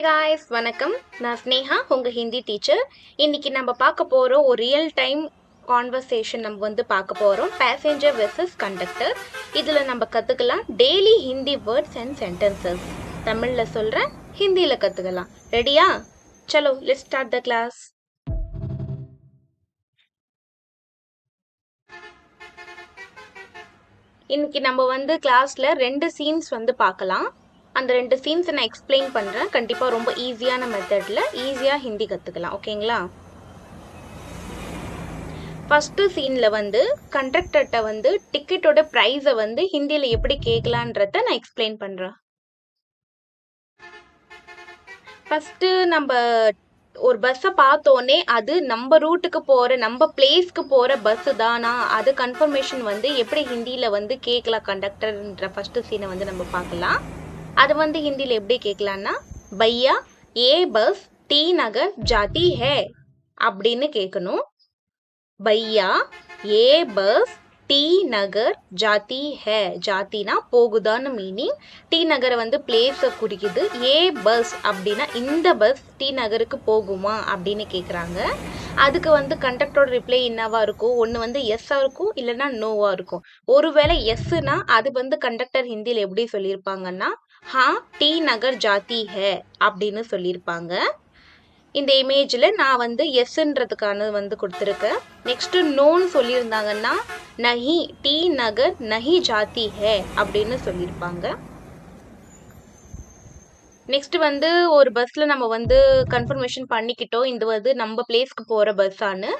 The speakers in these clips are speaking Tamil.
guys வணக்கம். நான் ஸ்னேகா, உங்க ஹிந்தி டீச்சர். இன்னைக்கு நம்ம பார்க்க போறோம் ஒரு ரியல் டைம் கான்வர்சேஷன். நம்ம வந்து பார்க்க போறோம் பேசஞ்சர் வெர்சஸ் கண்டக்டர். இதுல நம்ம கத்துக்கலாம் daily Hindi words and sentences. தமிழ்ல சொல்றேன், ஹிந்தியில கத்துக்கலாம். ரெடியா? சலோ லெட்ஸ் ஸ்டார்ட் த கிளாஸ். இன்னைக்கு நம்ம வந்து கிளாஸ்ல 2 சீன்ஸ் வந்து பார்க்கலாம். அந்த 2 சீன்ஸை நான் எக்ஸ்பிளைன் பண்றேன். கண்டிப்பா ரொம்ப ஈஸியான மெத்தட்ல ஈஸியா ஹிந்தி கத்துக்கலாம். ஓகேங்களா? ஃபர்ஸ்ட் சீன்ல வந்து கண்டக்டர்கிட்ட வந்து டிக்கெட்டோட பிரைஸை வந்து ஹிந்தியில எப்படி கேட்கலான்றத நான் எக்ஸ்பிளைன் பண்றேன். ஃபர்ஸ்ட் நம்ம ஒரு பஸ்ஸை பார்த்தோன்னே அது நம்ம ரூட்டுக்கு போகிற நம்ம பிளேஸ்க்கு போகிற பஸ்ஸு தானா அது கன்ஃபர்மேஷன் வந்து எப்படி ஹிந்தியில் வந்து கேட்கலாம் கண்டக்டர்ன்ற ஃபஸ்ட்டு சீனை வந்து நம்ம பார்க்கலாம். அது வந்து ஹிந்தியில் எப்படி கேட்கலான்னா, பையா ஏ பஸ் டி நகர் ஜாதி ஹே அப்படின்னு கேட்கணும். பையா ஏ பஸ் டி நகர் ஜாதி ஹே. ஜாத்தினா போகுதான்னு மீனிங். டி நகரை வந்து பிளேஸை குறிக்குது. ஏ பஸ் அப்படின்னா இந்த பஸ் டி நகருக்கு போகுமா அப்படின்னு கேட்குறாங்க. அதுக்கு வந்து கண்டக்டரோட ரிப்ளை என்னவா இருக்கும்? ஒன்று வந்து எஸ்ஸாக இருக்கும், இல்லைன்னா நோவா இருக்கும். ஒருவேளை எஸ்ஸுனா அது வந்து கண்டக்டர் ஹிந்தியில் எப்படி சொல்லியிருப்பாங்கன்னா, ஹா டி நகர் ஜாதி ஹே அப்படின்னு சொல்லியிருப்பாங்க. இந்த இமேஜில் நான் வந்து எஸ்ன்றதுக்கான வந்து கொடுத்துருக்கேன். நெக்ஸ்ட்டு நோன்னு சொல்லியிருந்தாங்கன்னா, நஹி டி நகர் நஹி ஜாதி ஹே அப்படின்னு சொல்லியிருப்பாங்க. நெக்ஸ்ட் வந்து ஒரு பஸ்ஸில் நம்ம வந்து கன்ஃபர்மேஷன் பண்ணிக்கிட்டோம் இந்த வந்து நம்ம பிளேஸ்க்கு போகிற பஸ்ஸான்னு.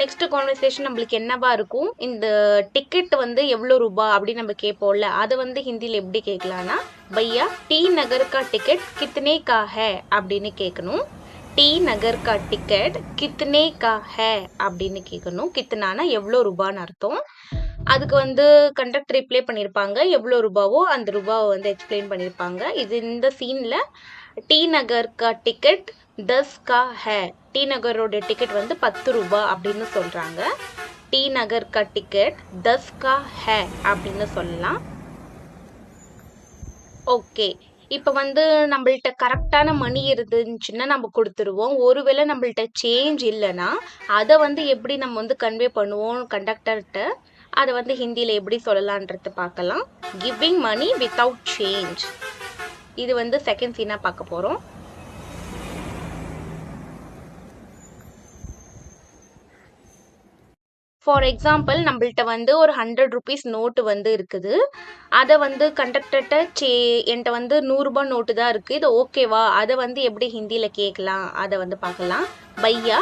நெக்ஸ்ட் கான்வர்சேஷன் நம்மளுக்கு என்னவா இருக்கும்? இந்த டிக்கெட் வந்து எவ்வளோ ரூபா அப்படின்னு நம்ம கேட்போம்ல, அதை வந்து ஹிந்தியில் எப்படி கேட்கலான்னா, பையா டி நகர் கா டிக்கெட் கித்தனே கா ஹே அப்படின்னு கேட்கணும். டி நகர் கா டிக்கெட் கித்தனே கா ஹே அப்படின்னு கேட்கணும். கித்தனானா எவ்வளோ ரூபான்னு அர்த்தம். அதுக்கு வந்து கண்டக்டர் ரிப்ளை பண்ணியிருப்பாங்க, எவ்வளோ ரூபாவோ அந்த ரூபாவை வந்து எக்ஸ்பிளைன் பண்ணியிருப்பாங்க. இது இந்த சீனில் டி நகர் கா டிக்கெட் 10 கா ஹே. டி நகரோட டிக்கெட் வந்து 10 ரூபா அப்படின்னு சொல்கிறாங்க. டி நகர் கா டிக்கெட் 10 கா ஹே அப்படின்னு சொல்லலாம். ஓகே, இப்போ வந்து நம்மள்ட்ட கரெக்டான மணி இருந்துச்சுன்னா நம்ம கொடுத்துருவோம். ஒருவேளை நம்மள்ட்ட சேஞ்ச் இல்லைன்னா அதை வந்து எப்படி நம்ம வந்து கன்வே பண்ணுவோம் கண்டக்டர்கிட்ட, அதை வந்து ஹிந்தியில் எப்படி சொல்லலான்றது பார்க்கலாம். Giving money without change. இது வந்து செகண்ட் சீனாக பார்க்க போகிறோம். ஃபார் எக்ஸாம்பிள், நம்மள்ட்ட வந்து ஒரு 100 ருபீஸ் நோட்டு வந்து இருக்குது. அதை வந்து கண்டக்டர்கிட்ட என்கிட்ட வந்து 100 ரூபாய் நோட்டு தான் இருக்குது, இது ஓகேவா? அதை வந்து எப்படி ஹிந்தியில் கேட்கலாம் அதை வந்து பார்க்கலாம். பையா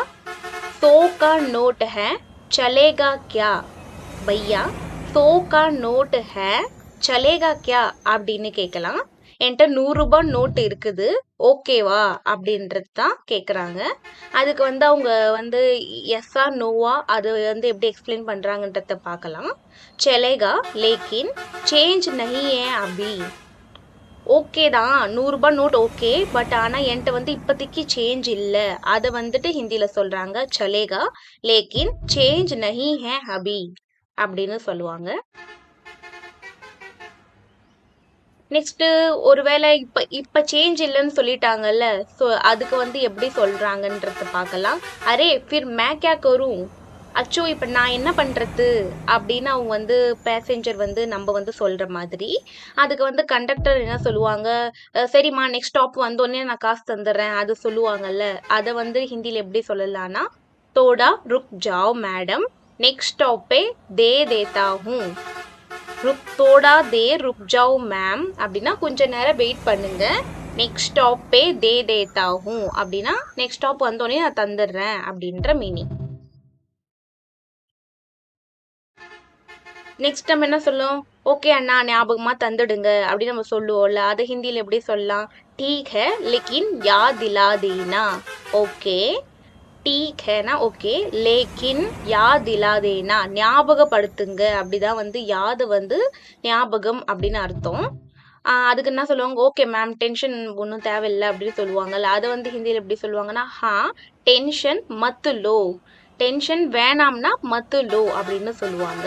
100 का नोट है चलेगा क्या? பையா 100 का नोट है चलेगा क्या அப்படின்னு கேட்கலாம். என்கிட்ட 100 ரூபாய் நோட்டு இருக்குது, ஓகேவா அப்படின்றது தான் கேட்குறாங்க. அதுக்கு வந்து அவங்க வந்து எஸ்ஸா நோவா அது வந்து எப்படி எக்ஸ்பிளைன் பண்ணுறாங்கன்றத பார்க்கலாம். செலேகா லேக்கின் சேஞ்ச் நஹி ஏ அபி. ஓகே தான், 100 ரூபாய் நோட் ஓகே, பட் ஆனால் என்கிட்ட வந்து இப்போதைக்கு சேஞ்ச் இல்லை. அதை வந்துட்டு ஹிந்தியில் சொல்கிறாங்க, சலேகா லேக்கின் சேஞ்ச் நஹி ஹே அபி அப்படின்னு சொல்லுவாங்க. நெக்ஸ்ட்டு ஒருவேளை இப்போ சேஞ்ச் இல்லைன்னு சொல்லிட்டாங்கல்ல, ஸோ அதுக்கு வந்து எப்படி சொல்கிறாங்கன்றத பார்க்கலாம். அரே ஃபிர் மே கியா கரும், அச்சோ இப்போ நான் என்ன பண்ணுறது அப்படின்னு அவங்க வந்து பேசஞ்சர் வந்து நம்ம வந்து சொல்கிற மாதிரி. அதுக்கு வந்து கண்டக்டர் என்ன சொல்லுவாங்க, சரிம்மா நெக்ஸ்ட் ஸ்டாப் வந்தோடனே நான் காசு தந்துடுறேன் அது சொல்லுவாங்கல்ல, அதை வந்து ஹிந்தியில் எப்படி சொல்லலான்னா, தோடா ருக் ஜாओ மேடம் நெக்ஸ்ட் ஸ்டாப்பே தே தேதா ஹூம். தோடா தேர் ருக் ஜாओ மேம் அப்படின்னா கொஞ்ச நேரம் வெயிட் பண்ணுங்க. நெக்ஸ்ட் ஸ்டாப்பே தே தேதா ஹூம் அப்படின்னா நெக்ஸ்ட் ஸ்டாப் வந்தோடனே நான் தந்துடுறேன் அப்படின்ற மீனிங். நெக்ஸ்ட் நம்ம என்ன சொல்லுவோம், ஓகே அண்ணா ஞாபகமாக தந்துடுங்க அப்படின்னு நம்ம சொல்லுவோம்ல, அது ஹிந்தியில் எப்படி சொல்லலாம்? டீக் ஹே லேக்கின் யாத் திலா தேனா. ஓகே டீக் ஹேனா ஓகே, லேக்கின் யாத் திலா தேனா ஞாபகப்படுத்துங்க. அப்படிதான் வந்து யாது வந்து ஞாபகம் அப்படின்னு அர்த்தம். அதுக்கு என்ன சொல்லுவாங்க, ஓகே மேம் டென்ஷன் ஒன்றும் தேவையில்லை அப்படின்னு சொல்லுவாங்கல்ல, அதை வந்து ஹிந்தியில் எப்படி சொல்லுவாங்கன்னா, ஹா டென்ஷன் மத்து லோ. டென்ஷன் வேணாம்னா மத்து லோ அப்படின்னு சொல்லுவாங்க.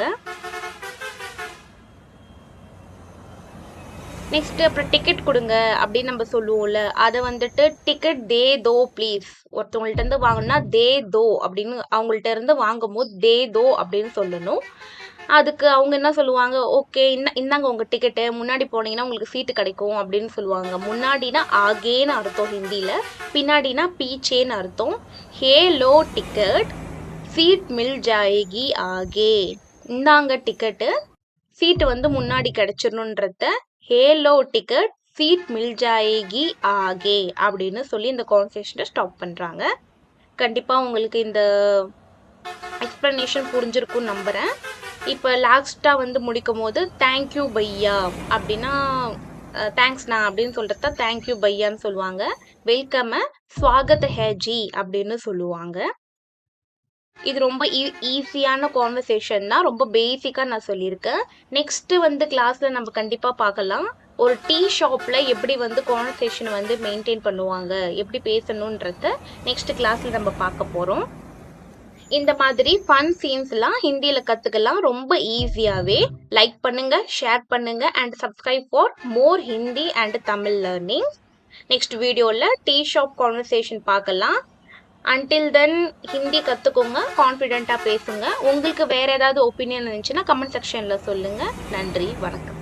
நெக்ஸ்ட் அப்புறம் டிக்கெட் கொடுங்க அப்படின்னு நம்ம சொல்லுவோம்ல, அதை வந்துட்டு டிக்கெட் தே தோ ப்ளீஸ். ஒருத்தவங்கள்ட்ட இருந்து வாங்கினா தே தோ அப்படின்னு, அவங்கள்ட்ட இருந்து வாங்கும்போது தே தோ அப்படின்னு சொல்லணும். அதுக்கு அவங்க என்ன சொல்லுவாங்க, ஓகே இந்தாங்க உங்க டிக்கெட்டு, முன்னாடி போனீங்கன்னா உங்களுக்கு சீட்டு கிடைக்கும் அப்படின்னு சொல்லுவாங்க. முன்னாடினா ஆகேன்னு அர்த்தம் ஹிந்தியில, பின்னாடினா பீச்சேன்னு அர்த்தம். ஹே low ticket, seat mill ஜாயேகி Aake. இந்தாங்க டிக்கெட்டு, சீட்டு வந்து முன்னாடி கிடைச்சிடணுன்றத Halo ticket seat mill ஜாயேகி Aake அப்படின்னு சொல்லி இந்த கான்வர்சேஷனை ஸ்டாப் பண்றாங்க. கண்டிப்பா உங்களுக்கு இந்த எக்ஸ்பிளனேஷன் புரிஞ்சிருக்கும்னு நம்புறேன். இப்போ லாஸ்டா வந்து முடிக்கும் போது தேங்க்யூ பையா அப்படின்னா, தேங்க்ஸ்ண்ணா அப்படின்னு சொல்றத தேங்க்யூ பையான்னு சொல்லுவாங்க. வெல்கம் ஸ்வாகத் ஹேஜி அப்படின்னு சொல்லுவாங்க. இது ரொம்ப ஈஸியான கான்வர்சேஷன் தான், ரொம்ப பேசிக்கா நான் சொல்லியிருக்கேன். நெக்ஸ்ட் வந்து கிளாஸ்ல நம்ம கண்டிப்பா பார்க்கலாம். ஒரு டீ ஷாப்ல எப்படி வந்து கான்வர்சேஷன் வந்து மெயின்டைன் பண்ணுவாங்க, எப்படி பேசணுன்றத நெக்ஸ்ட் கிளாஸ்ல நம்ம பார்க்க போறோம். இந்த மாதிரி ஃபன் சீன்ஸ் எல்லாம் ஹிந்தியில கத்துக்கலாம் ரொம்ப ஈஸியாவே. லைக் பண்ணுங்க, ஷேர் பண்ணுங்க and subscribe for more Hindi and Tamil learning. Next வீடியோல டீ ஷாப் கான்வர்சேஷன் பார்க்கலாம். அன்டில் தென் ஹிந்தி கற்றுக்கோங்க, கான்ஃபிடென்ட்டாக பேசுங்க. உங்களுக்கு வேறு ஏதாவது ஒப்பீனியன் இருந்துச்சுன்னா கமெண்ட் செக்ஷனில் சொல்லுங்கள். நன்றி, வணக்கம்.